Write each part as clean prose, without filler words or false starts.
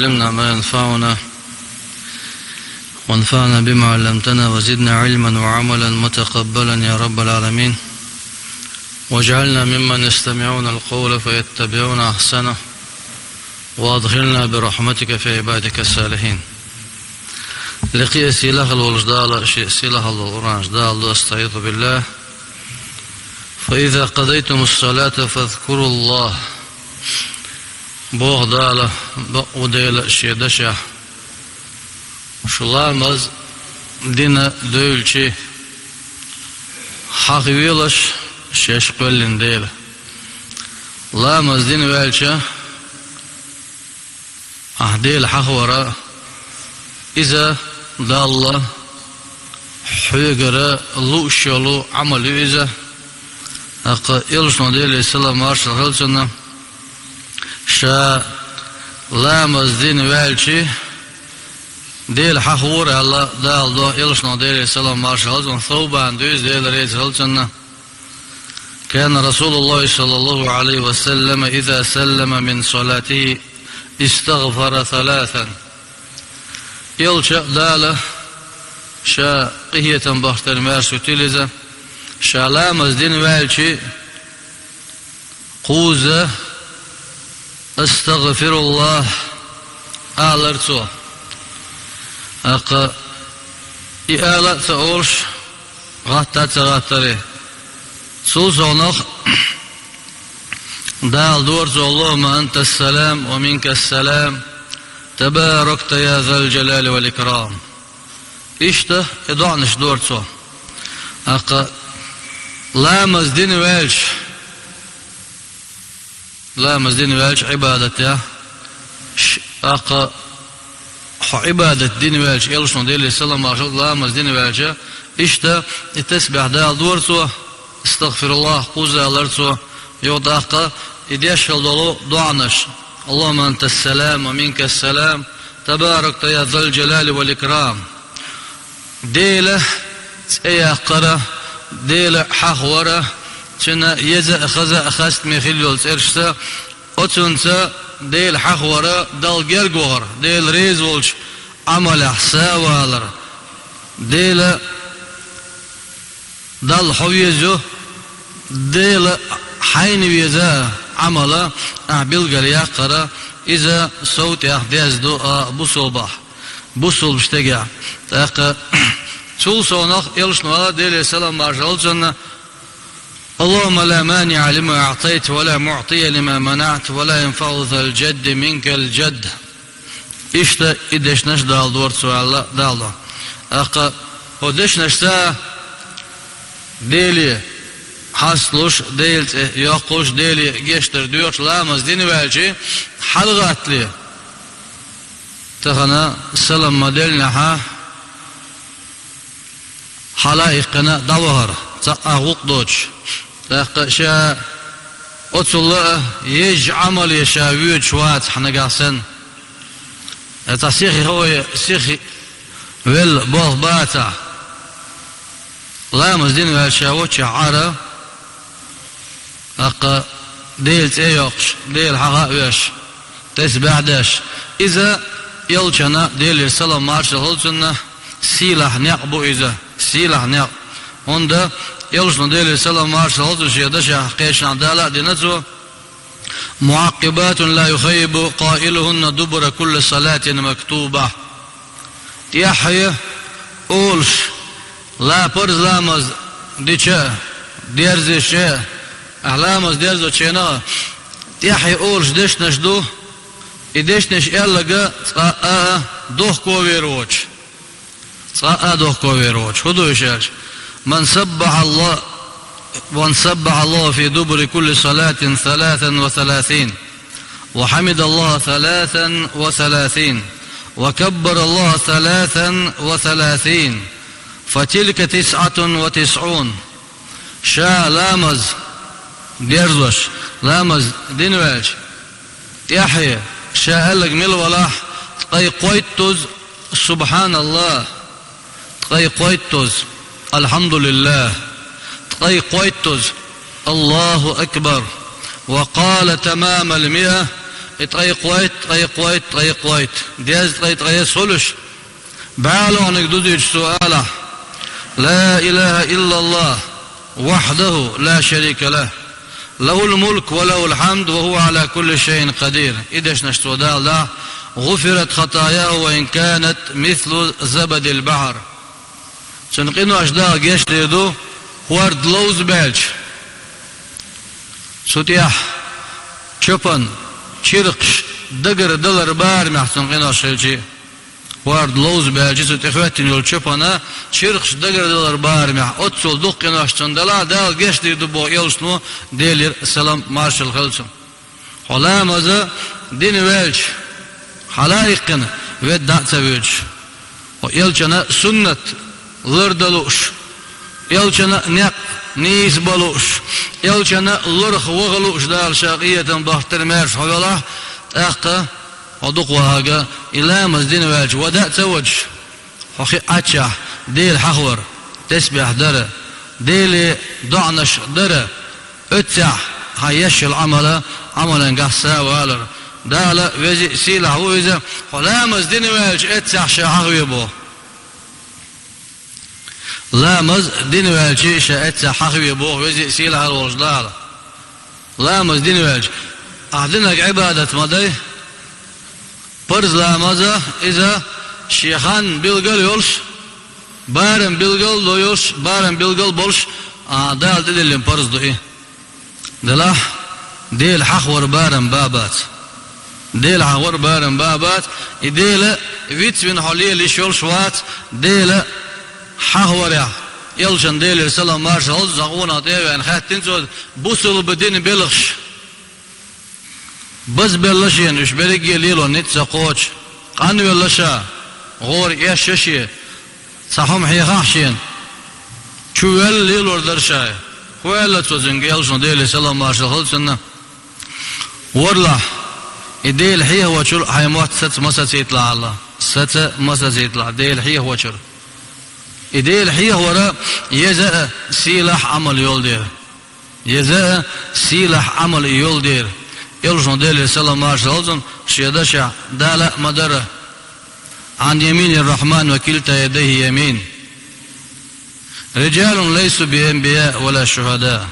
علمنا ما ينفعنا وانفعنا بما علمتنا وزدنا علما وعملا متقبلا يا رب العالمين، واجعلنا ممن يستمعون القول فيتبعون أحسنه، وادخلنا برحمتك في عبادك الصالحين. لقي سيلة الولجدال سيلة الورانجدال استعيذ بالله. فإذا قضيتم الصلاة فاذكروا الله بوغدالة بقوديلة شيدشة شلامز دينا دولشي حقويلش شيش قولين ديلة لامز دين والشة أهديل حقورة إذا دا الله حيقرأ لوشلو عملو إذا أقا إلشنا ديلي السلام مارشل خلصنا شا لامز دين والشي ديل حقورة الله دا الله إلشنا ديلي السلام مارشل خلصنا ثوبان دوز ديل ريز خلصنا. كان رسول الله صلى الله عليه وسلم إذا سلم من صلاته استغفر ثلاثا. يلشأ دالة شا قهية بختر مارسو تلزة شا لامز دين والشي قوزة استغفر الله آلرتو أقا إآلة تأورش غطري سوزونخ دال دورزو اللهم أنت السلام ومنك السلام تباركت يا ذا الجلال والإكرام. إشته إضعنش دورزو أقا لامز دين والش عبادته أقا عبادة دين والش يلشون ديلي السلام عليكم لامز دين والش إشته التسبح دال دورزو استغفر الله قوزة لرزو يوضاقة إديشل دولو دعنش اللهم أنت السلام ومنك السلام تبارك يا ذا الجلال والإكرام. ديلة ايا قرة ديلة حخورة چنا يزا أخذ أخست مخيليول سيرشتا أتنسا ديل حخورة دال جرغور ديل ريزولش عمل حساوالر ديلة دال حويزو ديل حين ويزا عمله أعبيل قرا إذا صوت أحداث دو بوصل بشتجع تاق شو صنخ يلشنا ديل السلام مارجلنا اللهم لا مانع لما أعطيت ولا معطي لما منعت ولا ينفع ذا الجد منك الجد. إشتا إدش نشدال دور سؤال دالله أق ودش نشتا ديلي حصلوش ديلت يقوش ديلي جشتر ديوش لامز دين والشي حلقات لي تخنا السلام مدلنا ها حلائقنا دوهر تأغوق دوش تأقشا أتولى يج عمل يشاويد شوات حنا قاسن تسيخي هو سيخي ويل بوغ باتا لامز دين والشي وشي عارة أقا ديل تيوقش ديل حقاوش تسبح داش إذا يلشنا ديل السلام مارش هلشنا سيلح نقبو إذا سيلح نق هندا يلشنا ديل السلام مارش هلشنا يدشا قيشنا دالا دينتو معقبات لا يخيب قائلهن دبر كل صلاة مكتوبة. يحيى أولش لا برز لامز ديشا ديرزيشا أحلامز ديرزو تشينا يحيى أولش دشنش دو إدشنش إلغا دوخ كوفيروش دوخ كوفيروش هدو يشارش من سبح الله في دبر كل صلاة 33 وحمد الله 33 وكبر الله 33 فتلك 99 شا لامز ديرزوش لامز دينواج يحيى شاهلك مل ولاح تقي قويتوز سبحان الله تقي قويتوز الحمد لله تقي قويتوز الله أكبر وقال تمام 100 اتغيقويت ديز اتغيق سولش بعلونك دوزيج سؤاله لا إله إلا الله وحده لا شريك له له الملك وله الحمد وهو على كل شيء قدير إدش نشتو دال غفرت خطاياه وإن كانت مثل زبد البحر سنقينو أشداء جيش ليدو وارد لوز بلج سوتيح شوبن شرقش دقر دلر بار محسن قينو أشيلشي وارد لوز بلج سوت إخواتين يول شوبنا شرقش دقر دلر بار مح أتصل دوق قينو أشتن دلا دال جيش ليدو بو يلسنو ديلير السلام مارشال خلصم حلا مزا دين بلج حلائقنا ودع تبيج ويلجنا سنة لردلوش يلجنا نق نيس بلوش يلجنا لرخ وغلوش دار شاقية بحتر مارش حوالله اختا ودق وهاقا إلا مزدين واج ودع توج حقي أتشع ديل حخور تسبح درة ديل دعنش درة اتسع هيش العمل عملا قحسا والر دالا وزي سيلا ويزا ولا مزدين واج اتسع شاقوي بو لا مز دين واج شاء حقوي بو وزي سيلا الورج دالا لا مز دين واج أحدنك عبادة مضي برز لا مزا إذا شيخان بيلقل يولش بارم بيلقل دو يولش بارم بيلقل بولش دال دليل برز دو إيه دلا ديل حخور بارم بابات ديل حخور بارم بابات ديل ويت من حوليه ليشول شوات ديل حخور يا يلشن ديل سلام مارشال زغونا تيوان خاتين سود بوصل بدين بلغش بس بلشين وش بريجي ليلو نتسا قوش قانو يلشا غور يششي صحهم حيخاشين شوال ليلو درشاي ولا تزنج يلشن ديل سلام مارشال خلصنا ورلا ديل حيه وشل حيموت ست مسا يطلع الله ست مسا يطلع ديل حيه وشل ديل حيه ورا يزا سلاح عمل يولدير يزا سلاح عمل يولدير يلشن ديل سلام مارشال شيدشع دالا مدره عن يمين الرحمن وكلتا يديه يمين رجال ليسوا بأنبياء ولا شهداء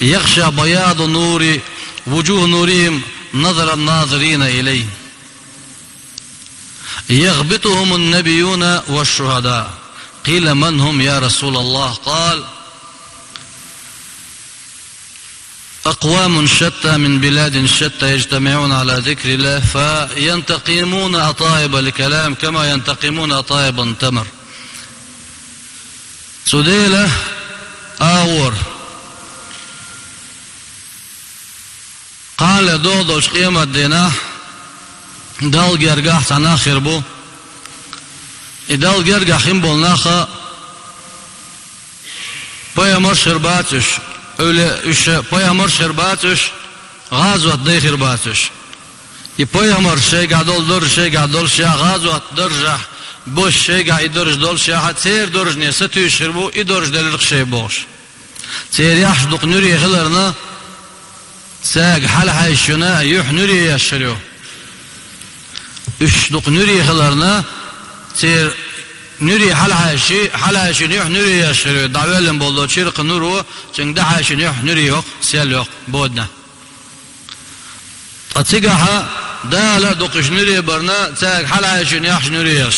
يخشى بياض نور وجوه نورهم نظر الناظرين إليه يغبطهم النبيون والشهداء قيل من هم يا رسول الله قال أقوام شتى من بلاد شتى يجتمعون على ذكر الله فينتقمون أطايب الكلام كما ينتقمون أطايب التمر سديلة آور قال دودوش قيمة دينا دال جرجح تناخر بو دال جرجح ينبول ناخا بيامر شرباتش öyle payamar şerbatış gazvat dey şerbatış payamar şey gadol şey gazvat durja boş şey gaidor dol şey hatser dorj ne satü şerbu idorj delik şey boş ser yaxduq nuri xlarna sag hal hayşuna yuh nuri yaşırıyor üçduq nuri xlarna ser نوري حلها شنيح نوري يشري دعوالهم بولو شرق نورو چنگ دعا شنيح نوري يوق سيال يوق بودنا تتسيقها دالا دوقش نوري برنا تاق حلها شنيح نوري يش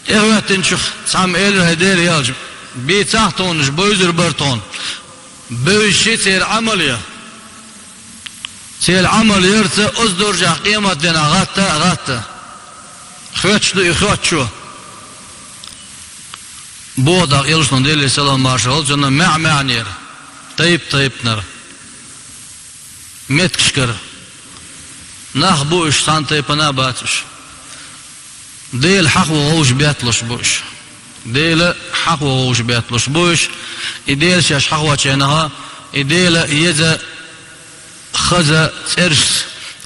ايوه تنشخ سام ايلر هدير يالج بي تحتونش بوزر برطون بوشي سير عملية سير عمل يرسى ازدر جا قيمة دينا غاتا خواتشو بوضع يلشن ديلي سلام مارشال جنا معنير طيب نر متكشكر ناخ بوش سان طيبنا باتش ديل حق وغوش بيطلش بوش ديل حق وغوش بيطلش بوش يديل شاش حق وچينها يديل يزا خزا ترش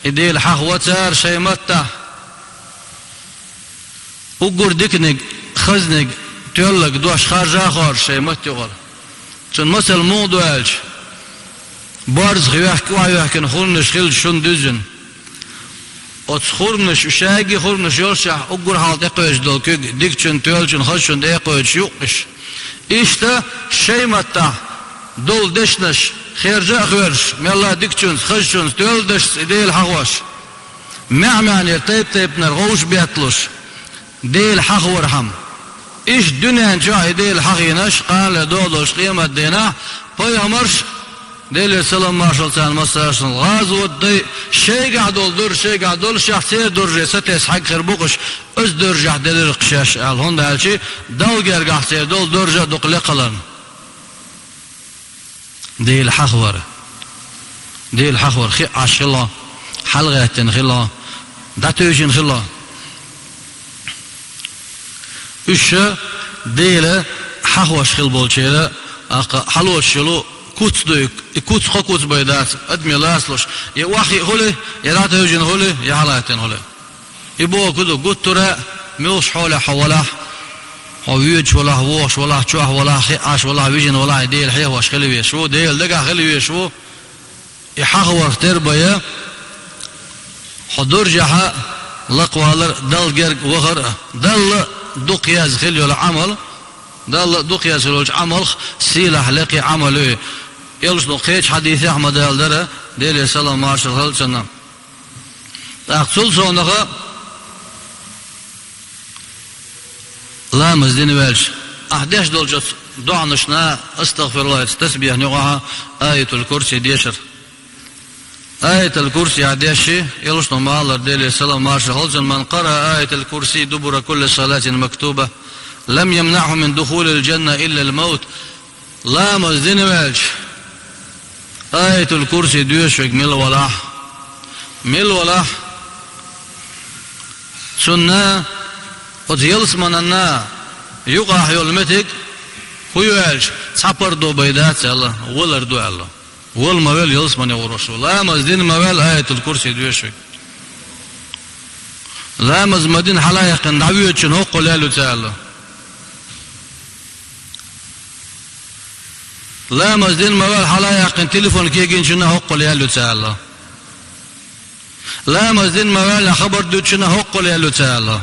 يديل حق وتر شيمتا وقر ديكنك خزنك تقولك دوش خارج آخر شيء ما تقول چون مثل مو دوالج بارز خيوح كوايوح كن خورنش خيل شون دزن خورنش وشاقي خورنش يرشح أقر حالت إقويش دول كيك ديكشن تولشن خشن دي إقويش يوقش إشتا شي متى دول دشنش خير جاء خيرش ميلا ديكشن خشن تولدش ديل حغوش معنى طيب نرغوش بيطلش ديل حق ورحم إيش دنيا جاء ديل حقينش قال دولش قيمة دينا بيامرش ديل السلام مارشال سان مساشن غازو دي شيء قاعدول دور شيء قاعدول شخصية دور جسته حق خربوقش أز دور جح ديل قشاش الهون ده هالشي دولجر قاعد دول دور جا دقل قلن ديل حخور ديل حخور خي عشلا حلقة خلا داتوجن خلا إيش ديل حخوش خل بولشيلا حلوش شلو كوتس دوك كوتس خكوتس بيدات أدمي لاسلوش يواخي هولي يراتوجن هولي يحلقتين هولي يبوا كده قط ترى ميوش حوله حوله هويج ولا هوش ولا تشوه ولا خياش ولا ويجن ولا ديل حيه واش خلي شو ديل دقا خلي شو يحخور تربيه حضور جها لقوالر دل جرق وغر دل دقياز خلي ولا عمل دل دقياز ولا عمل سيله لقي عمله يلش نقيش حديث احمد دل ديل سلام ماشر خلصنا اقصل صونغه لا مزدين والش أحداش دولجت دعنشنا استغفر الله تسبيح نوعها آية الكرسي ديشر آية الكرسي عداشي يلوش نمال ديلي السلام مارش خلصن من قرأ آية الكرسي دبر كل صلاة مكتوبة لم يمنعه من دخول الجنة إلا الموت لا مزدين والش آية الكرسي ديشك مل ولاح سنة وتيلس مننا يقع يولمتك خويالش صبر دو بيدات الله ولر دو الله ول موال يلس من ورسول لا مزدين موال آية الكرسي دوشك لا مزمدين حلايق دعوية نوق لالو تعالى لا مزدين موال حلايق تليفون كيجين شنا حق لالو تعالى لا مزدين موال خبر دو شنا حق لالو تعالى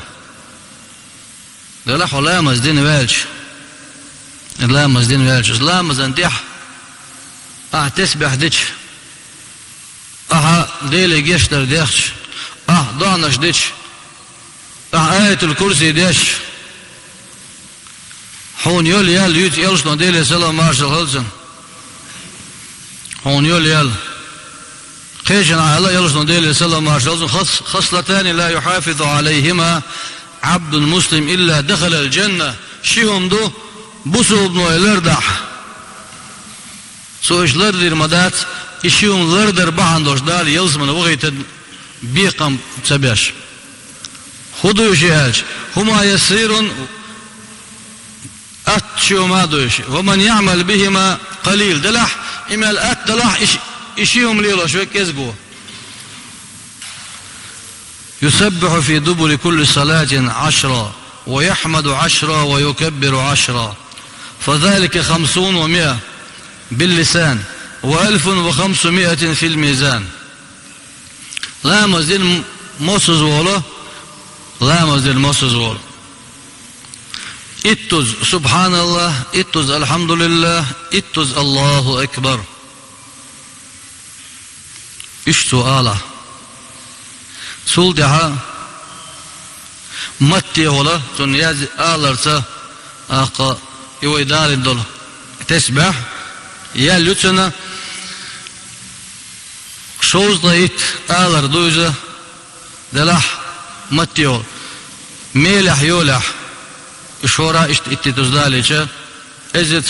لا لا مزدين والش لا مزدين والش لا مزنديح تسبح ديش ديلي جيشتر ديش دانش ديش آية الكرسي ديش هون يول يال يوت يلشنا ديلي سلام مارشال خلصن هون يول يال خيشن على يلشنا ديلي سلام مارشال خصلتان لا يحافظ عليهما عبد المسلم إلا دخل الجنة شيهم دو بوسو ابنو الردح سو إش لردر مدات إشيهم لردر بحندوش دال يلزمن وغيت بيقم تباش خدو يشيهاج هما يسير أتشو ما دوش ومن يعمل بهما قليل دلح إما الأت دلح إشيهم ليلو شوك يزقو يسبح في دبر كل صلاة 10 ويحمد 10 ويكبر 10 فذلك 50 و100 باللسان و1500 في الميزان لا مزين موسوز ولا لا مزين موسوز ولا اتوز سبحان الله اتوز الحمد لله اتوز الله أكبر اشتو آله سولدها متي ولا تنياز آلرتا أقا يويدار الدول تسبح يا لوتنا شوز ضيت آلر دوزة دلح متيول ميلح يولح شورا اتتزداليشا ازد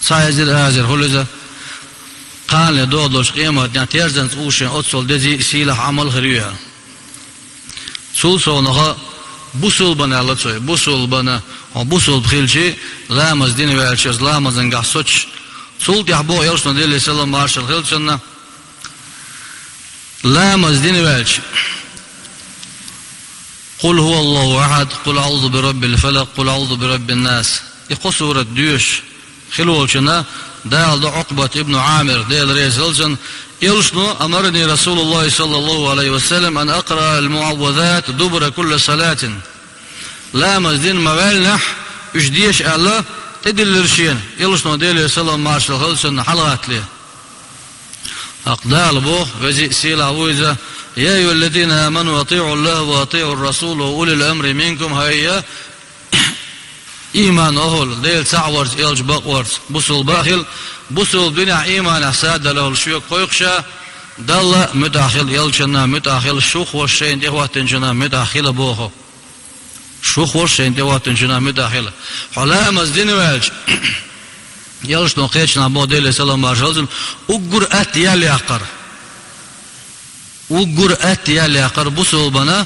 سايزر آزر هلزة قال لدودوش قيمة يعني تيرزنت اوشن اوتصل دزي سيلح عمل خريوها سول صونها بوصل بنا لطوي بوصل بنا وبوصل بخيلشي لامز دين ويالشيز لامز انقحصوش سول تحبو يرشنا ديلي سلام مارشال خيلشنا لامز دين ويالشي قل هو الله أحد قل أعوذ برب الفلق قل أعوذ برب الناس يقصور الديوش خلوشنا دال عقبة ابن عامر ديل ريزلزن يلشنو أمرني رسول الله صلى الله عليه وسلم أن أقرأ المعوذات دبر كل صلاة لا مزدين موالنح اجديش الله تدل الرشين يلشنو ديل سلام مارشل خلصن حلقات ليه أقدال بوخ وزي سيلا ويزا يا أيها الذين آمنوا أطيعوا الله وأطيعوا الرسول وأولي الأمر منكم هيا إيمان أهل ديل سعورز إلج بقورز بصل باخل بصل بنع إيمان أحساد له الشيوك قيقشا دل متاخل يلجنا متاخل شوخ والشين ديوه تنجنا متاخل بوخو شوخ والشين ديوه تنجنا متاخل حلا مزدين والج يلش نقيتنا بو ديل سلام بارشلزن أقر أتيا ليقر أقر أتيا ليقر بصل بنا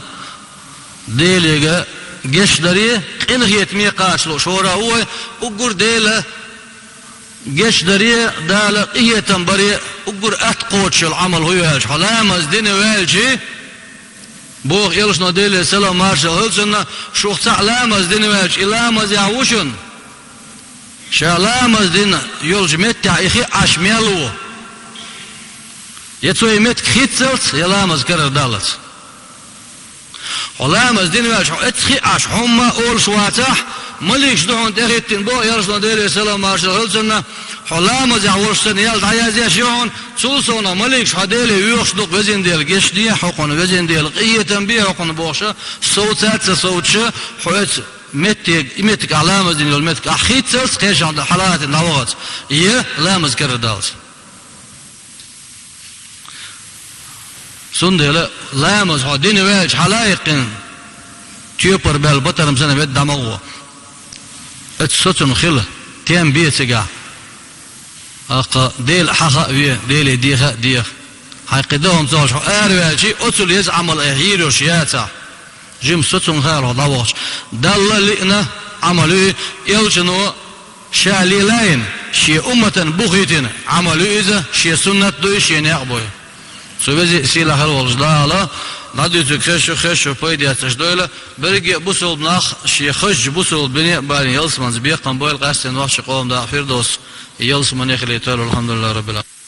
ديليغا جشدري إنغيت مي قاشلو شورا هو أقر ديلا جشدري دالا إيه تنبري أقر أتقوتش العمل هو يالش حلام أزدين والجي بوغ يلش نديل سلام مارشل هلسنا شوخ تعلام أزدين والج إلام أزيعوشن شالام أزدين يلج متع إخي عشميلو يتسوي مت خيتسلت يلام أزكرر دالت حلام أزدين والج اتخي عشحوما أول شواتح مليش دهون تخيتين بو يرسنا ديلي سلام مارشل هلسنا حلام أزيعوشن يلد عيازي شيون سلسونا مليش حديلي ويوشدق وزين ديل جيش دي حقن وزين ديل قية تنبيه حقن بوشا صوتات صوتشا حويت متك علامة دين المتك أخيت سلس قيش عند حالات النوغات إيه لا مذكر دالس سندي لا مذكر دين واج حلايقين تيوبر بال بطرم سنة بيت دمغوه اتسوتن خلا تيم بيتسقع أقا ديل حقا بيه ديل ديخا ديخ حيقدهم زوج أرواجي أتل يزعمل أهيرو شياتا جيم سوتن خير ضوش دل لئنا عملوا يلجنوا شاليلين شي أمة بخيتين عملوا إذا شي سنة دوي شي نعبوي سوبزي سيلا خير والجدالة نادي تكشف خش فايدة تجدوله برجع بوصل بناخ شي خش بوصل بني بارين يلسمن زبيق قنبويل قاستن وحش قوم دا فردوس يلسمن يخلي تولو الحمد لله رب العالمين